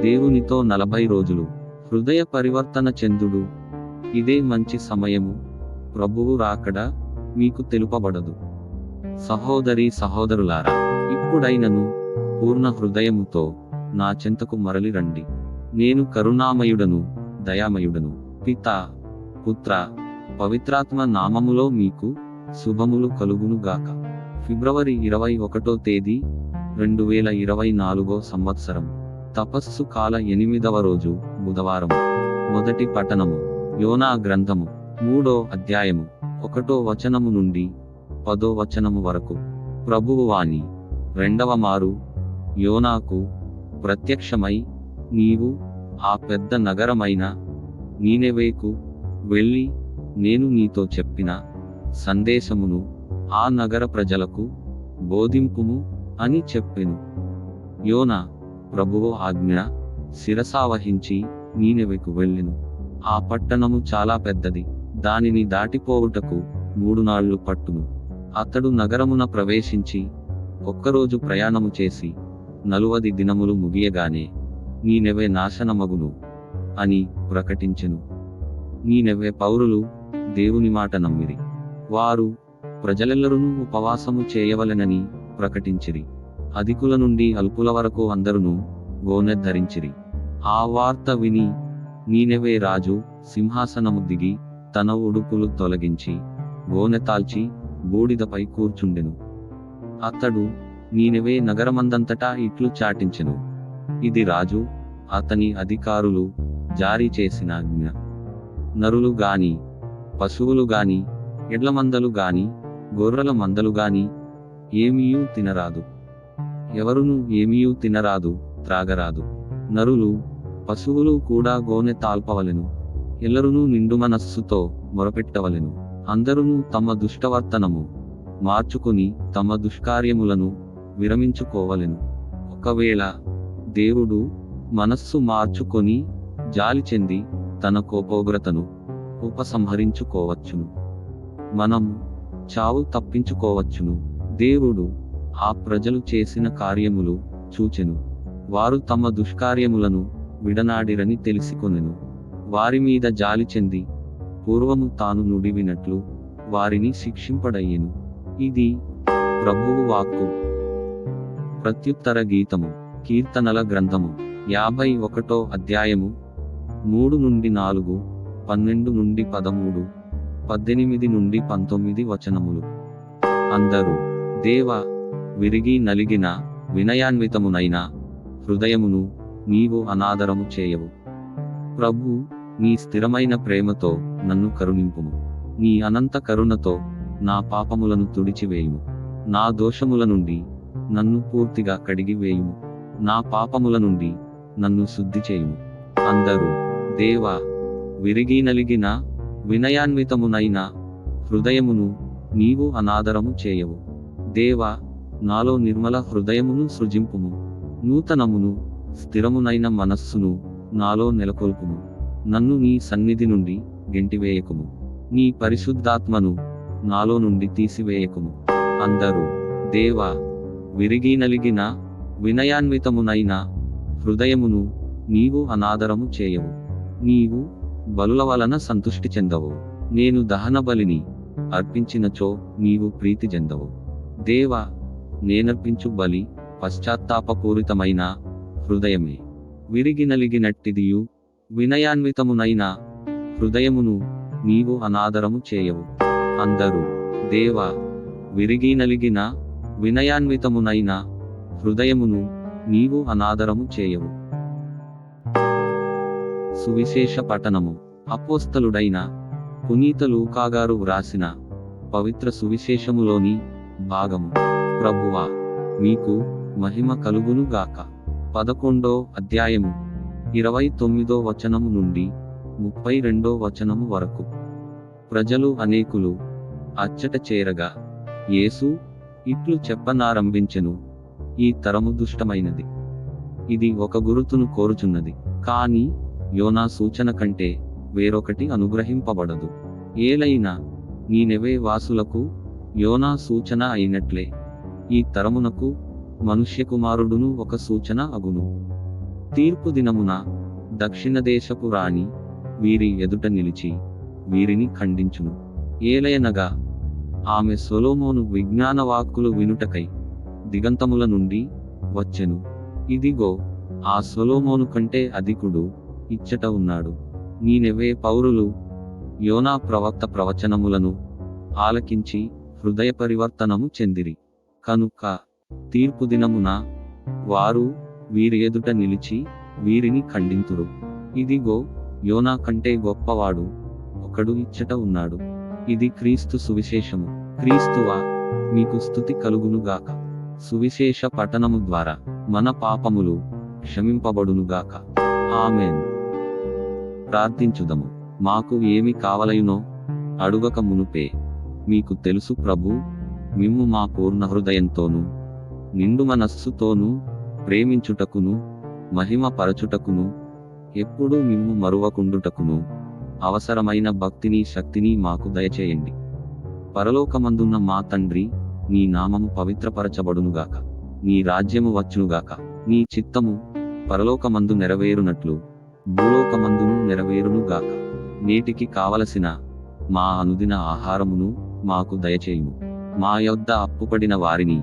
దేవునితో 40 రోజులు. హృదయ పరివర్తన చెందుడు. ఇదే మంచి సమయము. ప్రభువు రాకడ మీకు తెలుపబడదు. సహోదరీ సహోదరులారా, ఇప్పుడైనను పూర్ణ హృదయముతో నా చెంతకు మరలి రండి. నేను కరుణామయుడను, దయామయుడను. పితా, పుత్ర, పవిత్రాత్మ నామములో మీకు శుభములు కలుగునుగాక. ఫిబ్రవరి 21వ తేదీ 2024 సంవత్సరం. తపస్సు కాల 8వ రోజు, బుధవారం. మొదటి పఠనము యోనా గ్రంథము 3వ అధ్యాయము 1వ వచనము నుండి 10వ వచనము వరకు. ప్రభువు వాణి రెండవ మారు యోనాకు ప్రత్యక్షమై, నీవు ఆ పెద్ద నగరమైన నీనెవేకు వెళ్ళి నేను నీతో చెప్పిన సందేశమును ఆ నగర ప్రజలకు బోధింపుము అని చెప్పెను. యోనా ప్రభువు ఆజ్ఞ శిరసావహించి నీనెవెకు వెళ్ళెను. ఆ పట్టణము చాలా పెద్దది, దానిని దాటిపోవుటకు 3 నాళ్లు పట్టును. అతడు నగరమున ప్రవేశించి ఒక్కరోజు ప్రయాణము చేసి 40 దినములు ముగియగానే నీనెవె నాశనమగును అని ప్రకటించెను. నీనెవె పౌరులు దేవుని మాట నమ్మిరి. వారు ప్రజలెల్లరూ ఉపవాసము చేయవలెనని ప్రకటించిరి. అధికుల నుండి అల్పుల వరకు అందరును గోనె ధరించిరి. ఆ వార్త విని నీనెవే రాజు సింహాసనము దిగి తన ఉడుపులు తొలగించి గోనె తాల్చి బూడిదపై కూర్చుండెను. అతడు నీనెవే నగరమందంతటా ఇట్లు చాటించెను, ఇది రాజు అతని అధికారులు జారీ చేసిన ఆజ్ఞ. నరులు గాని, పశువులు గాని, ఎడ్ల మందలు గాని, గొర్రెల మందలు గాని ఏమీయూ తినరాదు. ఎవరును ఏమీయూ తినరాదు, త్రాగరాదు. నరులు, పశువులు కూడా గోనె తాల్పవలెను. ఎల్లరునూ నిండు మనస్సుతో మొరపెట్టవలెను. అందరునూ తమ దుష్టవర్తనము మార్చుకొని తమ దుష్కార్యములను విరమించుకోవలెను. ఒకవేళ దేవుడు మనస్సు మార్చుకొని జాలి చెంది తన కోపోగ్రతను ఉపసంహరించుకోవచ్చును. మనం చావు తప్పించుకోవచ్చును. దేవుడు ఆ ప్రజలు చేసిన కార్యములు చూచెను. వారు తమ దుష్కార్యములను విడనాడిరని తెలిసికొనెను. వారి మీద జాలి చెంది పూర్వము తాను నుడివినట్లు వారిని శిక్షింపడయ్యెను. ఇది ప్రభువు వాక్కు. ప్రత్యుత్తర గీతము. కీర్తనల గ్రంథము 51వ అధ్యాయము 3 నుండి 4, 12 నుండి 13, 18 నుండి 19 వచనములు. అందరూ దేవా, విరిగి నలిగిన వినయాన్వితమునైన హృదయమును నీవు అనాదరము చేయవు. ప్రభు, నీ స్థిరమైన ప్రేమతో నన్ను కరుణింపుము. నీ అనంత కరుణతో నా పాపములను తుడిచివేయుము. నా దోషముల నుండి నన్ను పూర్తిగా కడిగివేయుము. నా పాపముల నుండి నన్ను శుద్ధి చేయుము. అందరూ దేవా, విరిగి నలిగిన వినయాన్వితమునైన హృదయమును నీవు అనాదరము చేయవు. దేవా, నాలో నిర్మల హృదయమును సృజింపుము. నూతనమును స్థిరమునైన మనస్సును నాలో నెలకొల్పుము. నన్ను నీ సన్నిధి నుండి గెంటివేయకుము. నీ పరిశుద్ధాత్మను నాలో నుండి తీసివేయకుము. అందరూ దేవా, విరిగి నలిగిన వినయాన్వితమునైన హృదయమును నీవు అనాదరము చేయవు. నీవు బలుల వలన సంతుష్టి చెందవు. నేను దహన బలిని అర్పించినచో నీవు ప్రీతి చెందవు. దేవా, నేనర్పించు బలి పశ్చాత్తాపపూరితమైన హృదయమే. విరిగి నలిగినట్టిదియు వినయాన్వితమునైన హృదయమును నీవు అనాదరము చేయవు. అందరూ దేవా, విరిగి నలిగిన వినయాన్వితమునైన హృదయమును నీవు అనాదరము చేయవు. సువిశేష పఠనము. అపోస్తలుడైన పునీత లూకాగారు వ్రాసిన పవిత్ర సువిశేషములోని భాగము. ప్రభువా, మీకు మహిమ కలుగును గాక. 11వ అధ్యాయము 29వ వచనము నుండి 32వ వచనము వరకు. ప్రజలు అనేకులు అచ్చట చేరగా యేసు ఇట్లు చెప్పనారంభించెను, ఈ తరము దుష్టమైనది. ఇది ఒక గురుతును కోరుచున్నది, కాని యోనా సూచన కంటే వేరొకటి అనుగ్రహింపబడదు. ఏలైనా నీనెవే వాసులకు యోనా సూచన అయినట్లే ఈ తరమునకు మనుష్యకుమారుడును ఒక సూచన అగును. తీర్పు దినమున దక్షిణ దేశపు రాణి వీరి ఎదుట నిలిచి వీరిని ఖండించును. ఏలయనగా ఆమె సొలొమోను విజ్ఞాన వాక్కులు వినుటకై దిగంతముల నుండి వచ్చెను. ఇదిగో, ఆ సొలొమోను కంటే అధికుడు ఇచ్చట ఉన్నాడు. నీనెవే పౌరులు యోనా ప్రవక్త ప్రవచనములను ఆలకించి హృదయ పరివర్తనము చెందిరి. కనుక తీర్పు దినమున వారు వీరి ఎదుట నిలిచి వీరిని ఖండింతురు. ఇదిగో, యోనా కంటే గొప్పవాడు ఒకడు ఇచ్చట ఉన్నాడు. ఇది క్రీస్తు సువిశేషము. క్రీస్తువా, మీకు స్తుతి కలుగునుగాక. సువిశేష పఠనము ద్వారా మన పాపములు క్షమింపబడునుగాక. ఆమేన్. ప్రార్థించుదము. మాకు ఏమి కావలయునో అడుగక మునుపే మీకు తెలుసు ప్రభు, మిమ్ము మా పూర్ణ హృదయంతోనూ నిండు మనస్సుతోనూ ప్రేమించుటకును మహిమ పరచుటకును ఎప్పుడూ మిమ్ము మరువకుండుటకును అవసరమైన భక్తిని శక్తిని మాకు దయచేయండి. పరలోకమందున్న మా తండ్రి, నీ నామము పవిత్రపరచబడునుగాక. నీ రాజ్యము వచ్చునుగాక. నీ చిత్తము పరలోకమందు నెరవేరునట్లు భూలోకమందును నెరవేరునుగాక. నేటికి కావలసిన మా అనుదిన ఆహారమును మాకు దయచేయుము. మా యొద్ద అప్పుపడిన వారిని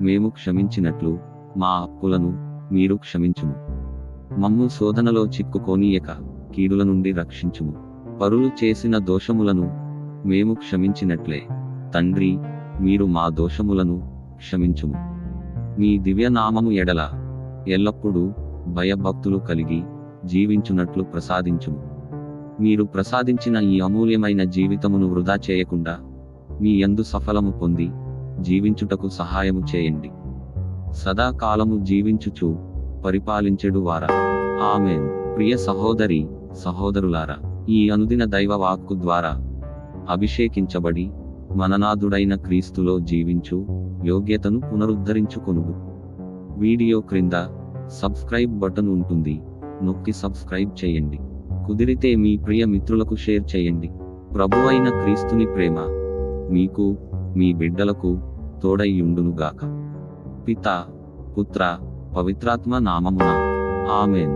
మేము క్షమించినట్లు మా అప్పులను మీరు క్షమించుము. మమ్ము శోధనలో చిక్కుకోనీయక కీడుల నుండి రక్షించుము. పరులు చేసిన దోషములను మేము క్షమించినట్లే తండ్రి, మీరు మా దోషములను క్షమించుము. మీ దివ్యనామము ఎడల ఎల్లప్పుడూ భయభక్తులు కలిగి జీవించునట్లు ప్రసాదించుము. మీరు ప్రసాదించిన ఈ అమూల్యమైన జీవితమును వృధా చేయకుండా మీ యందు సఫలము పొంది జీవించుటకు సహాయము చేయండి. సదాకాలము జీవించుచు పరిపాలించెడు వారా. ఆమేన్. ప్రియ సహోదరి సహోదరులారా, ఈ అనుదిన దైవ వాక్కు ద్వారా అభిషేకించబడి మననాథుడైన క్రీస్తులో జీవించు యోగ్యతను పునరుద్ధరించుకొనుడు. వీడియో క్రింద సబ్స్క్రైబ్ బటన్ ఉంటుంది, నొక్కి సబ్స్క్రైబ్ చేయండి. కుదిరితే మీ ప్రియ మిత్రులకు షేర్ చేయండి. ప్రభువైన క్రీస్తుని ప్రేమ మీకు, మీ బిడ్డలకు తోడైయుండునుగాక. పితా, పుత్ర, పవిత్రాత్మ నామమున. ఆమేన్.